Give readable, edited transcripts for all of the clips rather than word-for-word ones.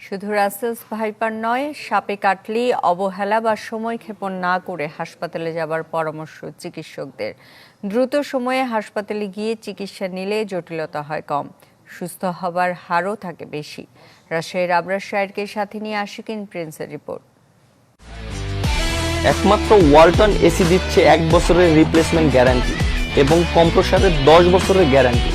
শুধু Russell's viper নয়, সাপে কাটলেই অবহেলা বা সময় ক্ষেপণ না করে হাসপাতালে যাবার পরামর্শ চিকিৎসকদের। দ্রুত সময়ে হাসপাতালে গিয়ে চিকিৎসা নিলে জটিলতা হয় কম, সুস্থ হবার হারও থাকে বেশি। রাজশাহীর আবরার শাহেরকে সাথে নিয়ে আশিকিন প্রিন্সের রিপোর্ট। একমাত্র ওয়ালটন এসি দিচ্ছে 1 বছরের রিপ্লেসমেন্ট গ্যারান্টি এবং কম্প্রেসারের 10 বছরের গ্যারান্টি।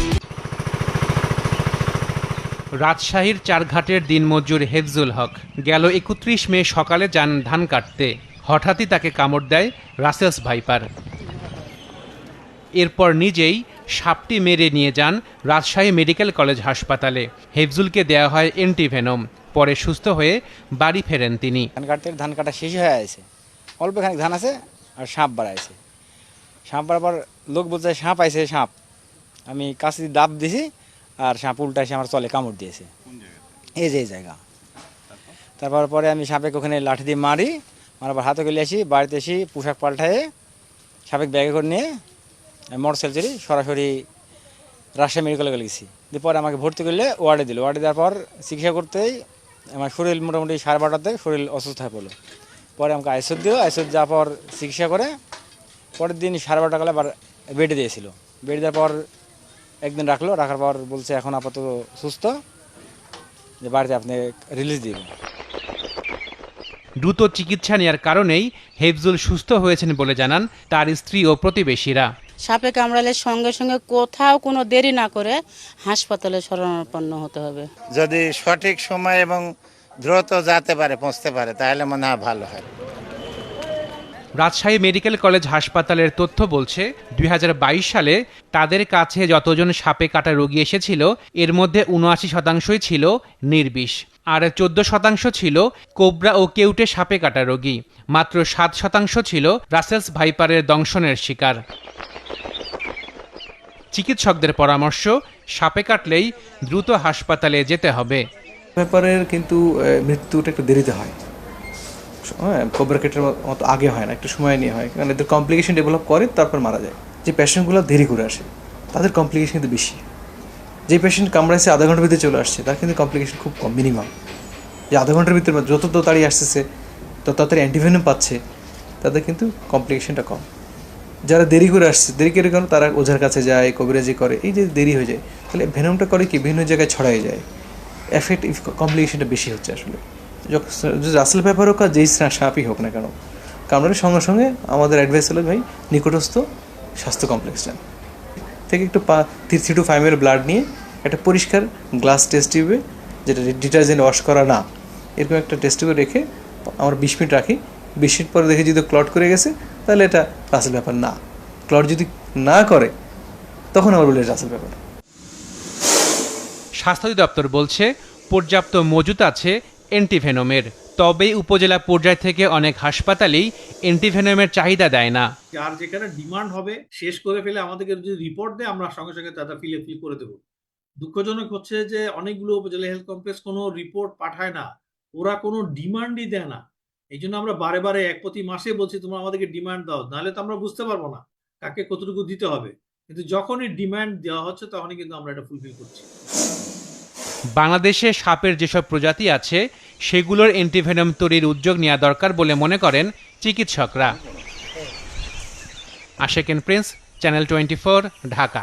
রাজশাহীর চারঘাটের দিনমজুর হেফজুল হক গেল 31 মে সকালে যান ধান কাটতে। হঠাৎই তাকে কামড় দেয় রাসেলস ভাইপার। এরপর নিজেই সাপটি মেরে নিয়ে যান রাজশাহী মেডিকেল কলেজ হাসপাতালে। হেফজুলকে দেওয়া হয় অ্যান্টিভেনম। পরে সুস্থ হয়ে বাড়ি ফেরেন তিনি। ধান কাটা শেষ হয়ে আছে, অল্প খানিক ধান আছে আর সাপ বাড়াইছে। সাপ বাড়াবার লোক বলছে সাপ আইছে সাপ। আমি কাছে দাব দিছি আর সাপ উল্টা এসে আমার চলে কামড় দিয়েছে, এই যে এই জায়গা। তারপর পরে আমি সাপেকে ওখানে লাঠি দিয়ে মারাবার হাতে গেলে আসি, বাড়িতে এসে পোশাক পাল্টায়ে সাপেক ব্যাগে করে নিয়ে মোটরসাইকেল সরাসরি রাজশাহী মেডিকেলে গেছি। দিয়ে পরে আমাকে ভর্তি করলে ওয়ার্ডে দিল। ওয়ার্ডে দেওয়ার পর চিকিৎসা করতেই আমার শরীর মোটামুটি 12:30টাতে শরীর অসুস্থ হয়ে পড়লো। পরে আমাকে আইসিইউ দিল। আইসিইউ যাওয়ার পর চিকিৎসা করে পরের দিন 12:30 কালে আবার বেডে দিয়েছিল। বেডে দেওয়ার পর একদিন রাখার পর বলছে এখন আপাতত সুস্থ, যে বাড়িতে আপনি রিলিজ দিবেন। দ্রুত চিকিৎসা নেওয়ার কারণেই হেফজুল সুস্থ হয়েছেন বলে জানান তার স্ত্রী ও প্রতিবেশীরা। সাপে কামড়ালে সঙ্গে সঙ্গে কোথাও কোনো দেরি না করে হাসপাতালে শরণাপন্ন হতে হবে। যদি সঠিক সময় এবং দ্রুত পৌঁছতে পারে তাহলে মনে হয় ভালো হয়। রাজশাহী মেডিকেল কলেজ হাসপাতালের তথ্য বলছে 2022 সালে তাদের কাছে যতজন সাপে কাটা রোগী এসেছিল এর মধ্যে 79% ছিল নির্বিষ, আর 14% ছিল কোবরা ও কেউটে সাপে কাটা রোগী। মাত্র 7% ছিল রাসেলস ভাইপারের দংশনের শিকার। চিকিৎসকদের পরামর্শ, সাপে কাটলেই দ্রুত হাসপাতালে যেতে হবে। ভাইপারের কিন্তু মৃত্যুটা একটু দেরিতে হয়, কোবরা কেটের মতো আগে হয় না, একটু সময় নিয়ে হয়, কারণ এদের কমপ্লিকেশন ডেভেলপ করে তারপর মারা যায়। যে পেশেন্টগুলো দেরি করে আসে তাদের কমপ্লিকেশন কিন্তু বেশি। যে পেশেন্ট কামড়াইছে আধা ঘন্টার ভিতরে চলে আসছে তার কিন্তু কমপ্লিকেশন খুব কম, মিনিমাম। যে আধা ঘন্টার ভিতরে যত তাড়াতাড়ি আসতেছে তত তাড়াতাড়ি অ্যান্টিভেনম পাচ্ছে, তাদের কিন্তু কমপ্লিকেশনটা কম। যারা দেরি করে আসছে, দেরি করে কারণ তারা ওঝার কাছে যায়, কবিরাজি করে, এই যে দেরি হয়ে যায়, তাহলে ভেনমটা করে কি বিভিন্ন জায়গায় ছড়াই যায়, এফেক্ট কমপ্লিকেশনটা বেশি হচ্ছে আসলে। যদি রাসেল ভাইপার হোক আর যেই সাপই হোক না কেন, কামড়ানোর সঙ্গে সঙ্গে আমাদের অ্যাডভাইস হলো ভাই নিকটস্থ স্বাস্থ্য কমপ্লেক্সটা থেকে একটু 3 to 5 ml ব্লাড নিয়ে একটা পরিষ্কার গ্লাস টেস্ট টিউবে, যেটা ডিটারজেন্ট ওয়াশ করা না, এরকম একটা টেস্ট টিউবে রেখে আমরা 20 মিনিট রাখি। 20 মিনিট পরে দেখে যদি ক্লট করে গেছে তাহলে এটা রাসেল ভাইপার না। ক্লট যদি না করে তখন আমরা বলি রাসেল ভাইপার। স্বাস্থ্য অধিদপ্তর বলছে পর্যাপ্ত মজুত আছে অ্যান্টিভেনমের, তবে উপজেলা পর্যায় থেকে অনেক হাসপাতালেই অ্যান্টিভেনমের চাহিদা দেয় না। যার যেখানে ডিমান্ড হবে শেষ করে ফেলে আমাদেরকে যদি রিপোর্ট দেয় আমরা সঙ্গে সঙ্গে তারা ফিল করে দেবো। দুঃখজনক হচ্ছে যে অনেকগুলো উপজেলা হেলথ কমপ্লেক্স কোনো রিপোর্ট পাঠায় না, ওরা কোনো ডিমান্ডই দেয় না। এই জন্য আমরা বারে বারে প্রতি মাসে বলছি তোমরা আমাদেরকে ডিমান্ড দাও, নাহলে তো আমরা বুঝতে পারবো না কাকে কতটুকু দিতে হবে। কিন্তু যখনই ডিমান্ড দেওয়া হচ্ছে তখনই কিন্তু আমরা এটা ফুলফিল করছি। বাংলাদেশে সাপের যেসব প্রজাতি আছে সেগুলোর অ্যান্টিভেনম তৈরির উদ্যোগ নেওয়া দরকার বলে মনে করেন চিকিৎসকরা। Ashikin Prince, channel 24, Dhaka.